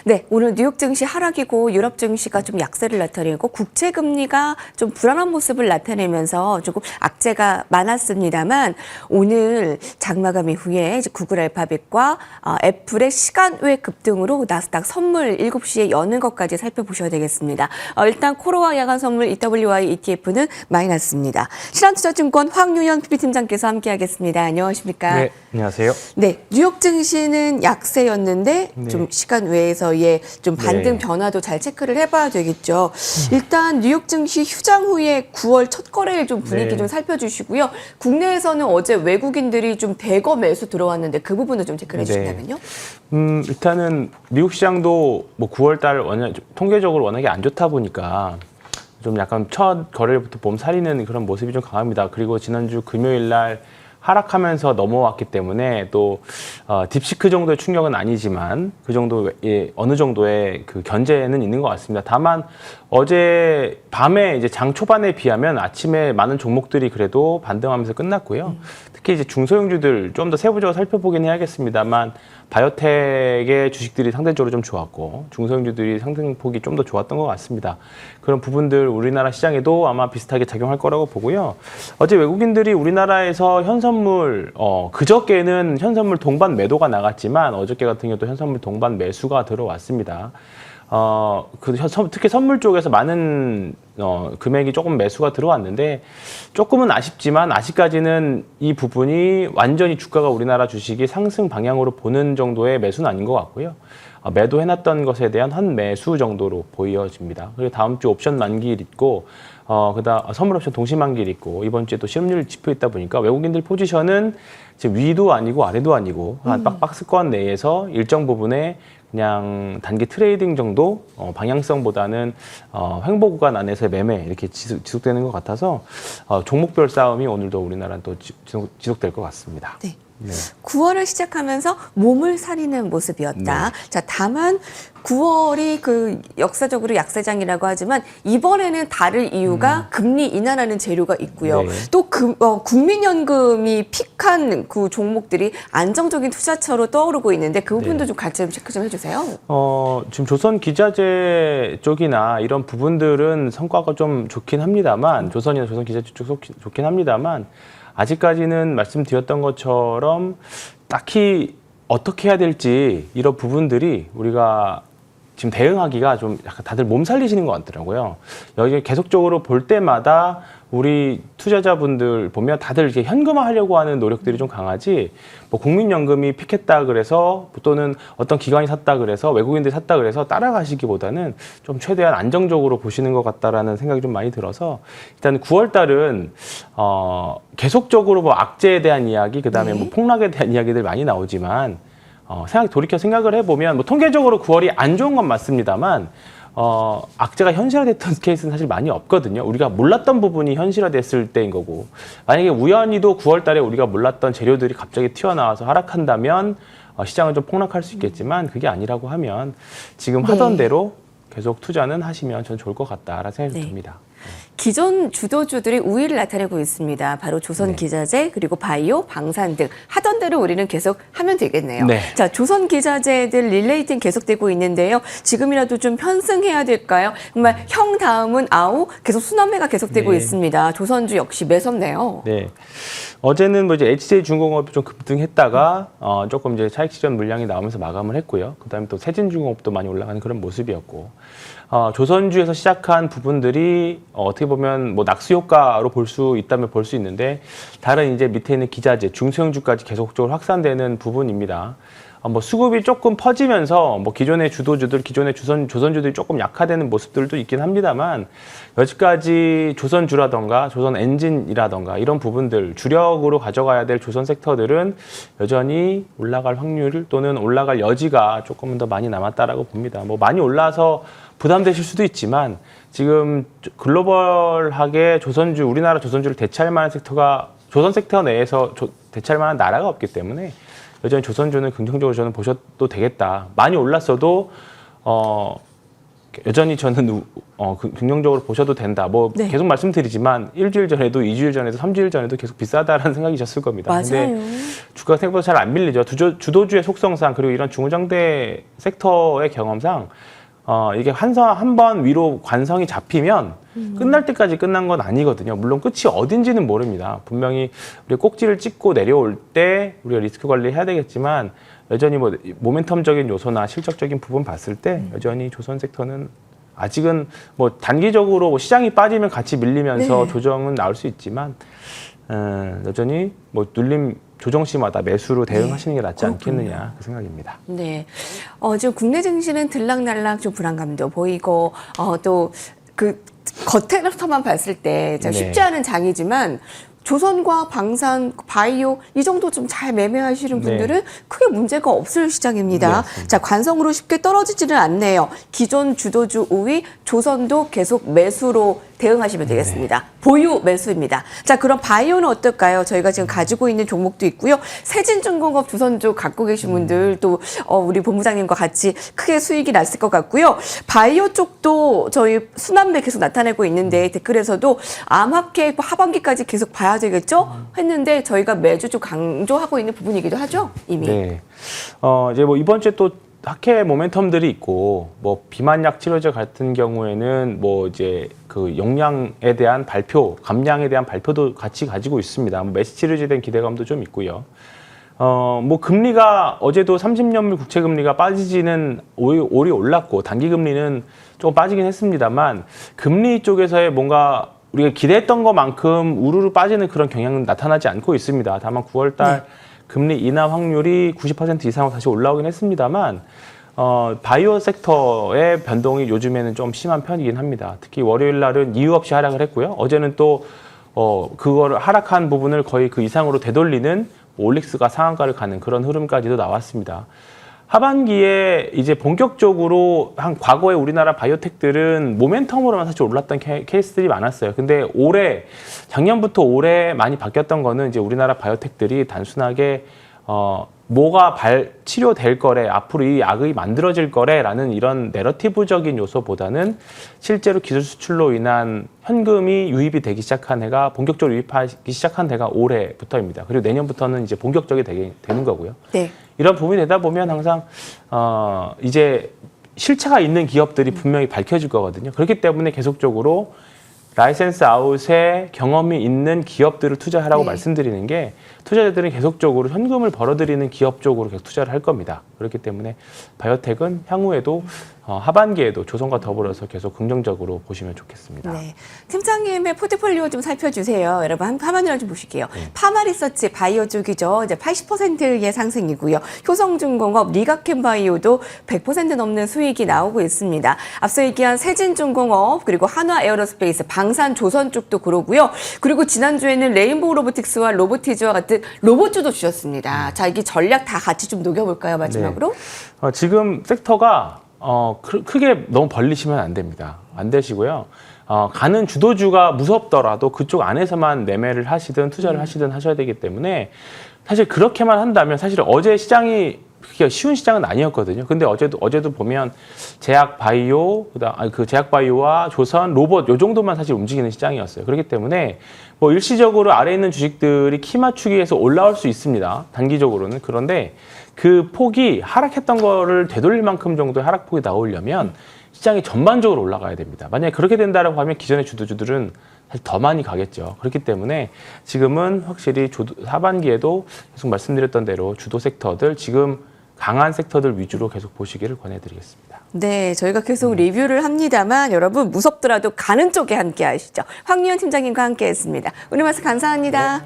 네, 오늘 뉴욕 증시 하락이고 유럽 증시가 좀 약세를 나타내고 국채 금리가 좀 불안한 모습을 나타내면서 조금 악재가 많았습니다만 오늘 장마감 이후에 이제 구글 알파벳과 애플의 시간 외 급등으로 나스닥 선물 7시에 여는 것까지 살펴보셔야 되겠습니다. 일단 코로와 야간 선물 EWI ETF는 마이너스입니다. 신한투자증권 황유연 PB팀장께서 함께하겠습니다. 안녕하십니까? 네, 안녕하세요. 네, 뉴욕 증시는 약세였는데 네. 좀 시간 외에서의 좀 반등 변화도 잘 체크를 해봐야 되겠죠. 일단 뉴욕 증시 휴장 후에 9월 첫 거래일 좀 분위기 좀 살펴주시고요. 국내에서는 어제 외국인들이 좀 대거 매수 들어왔는데 그 부분을 좀 체크를 해주신다면요. 일단은 미국 시장도 뭐 9월달 통계적으로 워낙에 안 좋다 보니까 좀 약간 첫 거래일부터 봄 살리는 그런 모습이 좀 강합니다. 그리고 지난주 금요일 날 하락하면서 넘어왔기 때문에 또 딥시크 정도의 충격은 아니지만 그 정도 어느 정도의 그 견제는 있는 것 같습니다. 다만 어제 밤에 이제 장 초반에 비하면 아침에 많은 종목들이 그래도 반등하면서 끝났고요. 특히 이제 중소형주들 좀 더 세부적으로 살펴보긴 해야겠습니다만 바이오텍의 주식들이 상대적으로 좀 좋았고 중소형주들이 상승폭이 좀 더 좋았던 것 같습니다. 그런 부분들 우리나라 시장에도 아마 비슷하게 작용할 거라고 보고요. 어제 외국인들이 우리나라에서 현선물 그저께는 현선물 동반 매도가 나갔지만 어저께 같은 경우도 현선물 동반 매수가 들어왔습니다. 특히 선물 쪽에서 많은 금액이 조금 매수가 들어왔는데 조금은 아쉽지만 아직까지는 이 부분이 완전히 주가가 우리나라 주식이 상승 방향으로 보는 정도의 매수는 아닌 것 같고요. 매도해놨던 것에 대한 환매수 정도로 보여집니다. 그리고 다음 주 옵션 만기일 있고 그다음 선물 옵션 동시 만기일 있고 이번 주에 또 실업률 지표 있다 보니까 외국인들 포지션은 지금 위도 아니고 아래도 아니고 한 박스권 내에서 일정 부분에 그냥 단기 트레이딩 정도 방향성보다는 횡보 구간 안에서의 매매 이렇게 지속되는 것 같아서 종목별 싸움이 오늘도 우리나라는 또 지속될 것 같습니다. 네. 네. 9월을 시작하면서 몸을 사리는 모습이었다. 네. 자, 다만 9월이 그 역사적으로 약세장이라고 하지만 이번에는 다를 이유가 금리 인하라는 재료가 있고요. 네. 또 국민연금이 픽한 그 종목들이 안정적인 투자처로 떠오르고 있는데 그 부분도 좀 같이 체크 좀 해주세요. 지금 조선 기자재 쪽이나 이런 부분들은 성과가 좀 좋긴 합니다만 조선 기자재 쪽 좋긴 합니다만 아직까지는 말씀드렸던 것처럼 딱히 어떻게 해야 될지 이런 부분들이 우리가 지금 대응하기가 좀 약간 다들 몸 살리시는 것 같더라고요. 여기 계속적으로 볼 때마다 우리 투자자분들 보면 다들 이렇게 현금화하려고 하는 노력들이 좀 강하지 뭐 국민연금이 픽했다 그래서 또는 어떤 기관이 샀다 그래서 외국인들이 샀다 그래서 따라가시기보다는 좀 최대한 안정적으로 보시는 것 같다라는 생각이 좀 많이 들어서 일단 9월 달은 계속적으로 뭐 악재에 대한 이야기 그다음에 뭐 폭락에 대한 이야기들 많이 나오지만 돌이켜 생각을 해보면 뭐 통계적으로 9월이 안 좋은 건 맞습니다만 악재가 현실화됐던 케이스는 사실 많이 없거든요. 우리가 몰랐던 부분이 현실화됐을 때인 거고 만약에 우연히도 9월 달에 우리가 몰랐던 재료들이 갑자기 튀어나와서 하락한다면 시장은 좀 폭락할 수 있겠지만 그게 아니라고 하면 지금 하던 대로 계속 투자는 하시면 전 좋을 것 같다라는 생각이 듭니다. 기존 주도주들이 우위를 나타내고 있습니다. 바로 조선기자재 그리고 바이오, 방산 등 하던 대로 우리는 계속 하면 되겠네요. 자, 조선기자재들 릴레이팅 계속되고 있는데요. 지금이라도 좀 편승해야 될까요? 정말 형 다음은 아우 계속 순환매가 계속되고 있습니다. 조선주 역시 매섭네요. 네. 어제는 뭐 이제 HJ중공업이 좀 급등했다가 조금 이제 차익 실현 물량이 나오면서 마감을 했고요. 그다음에 또 세진중공업도 많이 올라가는 그런 모습이었고 조선주에서 시작한 부분들이 어떻게 보면 뭐 낙수 효과로 볼 수 있다면 볼 수 있는데 다른 이제 밑에 있는 기자재, 중소형주까지 계속적으로 확산되는 부분입니다. 뭐 수급이 조금 퍼지면서 뭐 기존의 주도주들, 기존의 조선주들이 조금 약화되는 모습들도 있긴 합니다만 여지까지 조선주라던가 조선 엔진이라던가 이런 부분들 주력으로 가져가야 될 조선 섹터들은 여전히 올라갈 확률 또는 올라갈 여지가 조금은 더 많이 남았다라고 봅니다. 뭐 많이 올라서 부담되실 수도 있지만 지금 글로벌하게 우리나라 조선주를 대체할 만한 섹터가 조선 섹터 내에서 대체할 만한 나라가 없기 때문에 여전히 조선주는 긍정적으로 저는 보셔도 되겠다. 많이 올랐어도 여전히 저는 긍정적으로 보셔도 된다. 뭐 네. 계속 말씀드리지만 일주일 전에도 2주일 전에도 3주일 전에도 계속 비싸다라는 생각이셨을 겁니다. 맞아요. 근데 주가가 생각보다 잘 안 밀리죠. 주도주의 속성상 그리고 이런 중장대 섹터의 경험상 이게 한 번 위로 관성이 잡히면 끝날 때까지 끝난 건 아니거든요. 물론 끝이 어딘지는 모릅니다. 분명히 우리 꼭지를 찍고 내려올 때 우리가 리스크 관리해야 되겠지만 여전히 뭐 모멘텀적인 요소나 실적적인 부분 봤을 때 여전히 조선 섹터는 아직은 뭐 단기적으로 뭐 시장이 빠지면 같이 밀리면서 네. 조정은 나올 수 있지만 여전히 뭐 눌림 조정 시마다 매수로 대응하시는 게 낫지 않겠느냐 그 생각입니다. 네. 지금 국내 증시는 들락날락 좀 불안감도 보이고 또 그 겉에서만 봤을 때 네. 쉽지 않은 장이지만 조선과 방산, 바이오 이 정도 좀 잘 매매하시는 네. 분들은 크게 문제가 없을 시장입니다. 네, 맞습니다. 자, 관성으로 쉽게 떨어지지는 않네요. 기존 주도주 우위 조선도 계속 매수로 대응하시면 되겠습니다. 보유 매수입니다. 자, 그럼 바이오는 어떨까요? 저희가 지금 가지고 있는 종목도 있고요. 세진중공업 조선주 갖고 계신 분들 또 우리 본부장님과 같이 크게 수익이 났을 것 같고요. 바이오 쪽도 저희 순환매 계속 나타내고 있는데 댓글에서도 암합계 하반기까지 계속 봐야 되겠죠? 했는데 저희가 매주 좀 강조하고 있는 부분이기도 하죠, 이미. 네. 이제 뭐 이번 주에 또 학회 모멘텀들이 있고 뭐 비만약 치료제 같은 경우에는 뭐 이제 그 용량에 대한 발표, 감량에 대한 발표도 같이 가지고 있습니다. 뭐 매시 치료제에 대한 기대감도 좀 있고요. 뭐 금리가 어제도 30년물 국채 금리가 빠지지는 오히 올랐고 단기 금리는 조금 빠지긴 했습니다만 금리 쪽에서의 뭔가 우리가 기대했던 것만큼 우르르 빠지는 그런 경향은 나타나지 않고 있습니다. 다만 9월달 금리 인하 확률이 90% 이상으로 다시 올라오긴 했습니다만 바이오 섹터의 변동이 요즘에는 좀 심한 편이긴 합니다. 특히 월요일 날은 이유 없이 하락을 했고요. 어제는 또 그거를 하락한 부분을 거의 그 이상으로 되돌리는 올릭스가 상한가를 가는 그런 흐름까지도 나왔습니다. 하반기에 이제 본격적으로 한 과거에 우리나라 바이오텍들은 모멘텀으로만 사실 올랐던 케이스들이 많았어요. 근데 작년부터 올해 많이 바뀌었던 거는 이제 우리나라 바이오텍들이 단순하게 뭐가 치료될 거래, 앞으로 이 약이 만들어질 거래라는 이런 내러티브적인 요소보다는 실제로 기술 수출로 인한 현금이 유입이 되기 시작한 해가 본격적으로 유입하기 시작한 해가 올해부터입니다. 그리고 내년부터는 이제 본격적이 되는 거고요. 네. 이런 부분이 되다 보면 항상 이제 실체가 있는 기업들이 분명히 밝혀질 거거든요. 그렇기 때문에 계속적으로 라이센스 아웃에 경험이 있는 기업들을 투자하라고 말씀드리는 게 투자자들은 계속적으로 현금을 벌어들이는 기업 쪽으로 계속 투자를 할 겁니다. 그렇기 때문에 바이오텍은 향후에도 하반기에도 조선과 더불어서 계속 긍정적으로 보시면 좋겠습니다. 네. 팀장님의 포트폴리오 좀 살펴주세요. 여러분 화면을 좀 보실게요. 파마리서치 바이오 쪽이죠. 이제 80%의 상승이고요. 효성중공업, 리가캠바이오도 100% 넘는 수익이 나오고 있습니다. 앞서 얘기한 세진중공업 그리고 한화에어로스페이스, 방산조선 쪽도 그러고요. 그리고 지난주에는 레인보우 로보틱스와 로보티즈와 같은 로봇주도 주셨습니다. 자, 이게 전략 다 같이 좀 녹여볼까요, 마지막으로? 네. 지금 섹터가 크게 너무 벌리시면 안 됩니다. 안 되시고요. 가는 주도주가 무섭더라도 그쪽 안에서만 매매를 하시든 투자를 하시든 하셔야 되기 때문에 사실 그렇게만 한다면 사실 어제 시장이 그게 쉬운 시장은 아니었거든요. 근데 어제도 보면 제약 바이오, 그 제약 바이오와 조선, 로봇 요 정도만 사실 움직이는 시장이었어요. 그렇기 때문에 뭐 일시적으로 아래에 있는 주식들이 키 맞추기 위해서 올라올 수 있습니다. 단기적으로는. 그런데 그 폭이 하락했던 거를 되돌릴 만큼 정도의 하락폭이 나오려면 시장이 전반적으로 올라가야 됩니다. 만약에 그렇게 된다라고 하면 기존의 주도주들은 사실 더 많이 가겠죠. 그렇기 때문에 지금은 확실히 하반기에도 계속 말씀드렸던 대로 주도 섹터들 지금 강한 섹터들 위주로 계속 보시기를 권해드리겠습니다. 네, 저희가 계속 리뷰를 합니다만 여러분 무섭더라도 가는 쪽에 함께 하시죠. 황유현 팀장님과 함께했습니다. 오늘 말씀 감사합니다.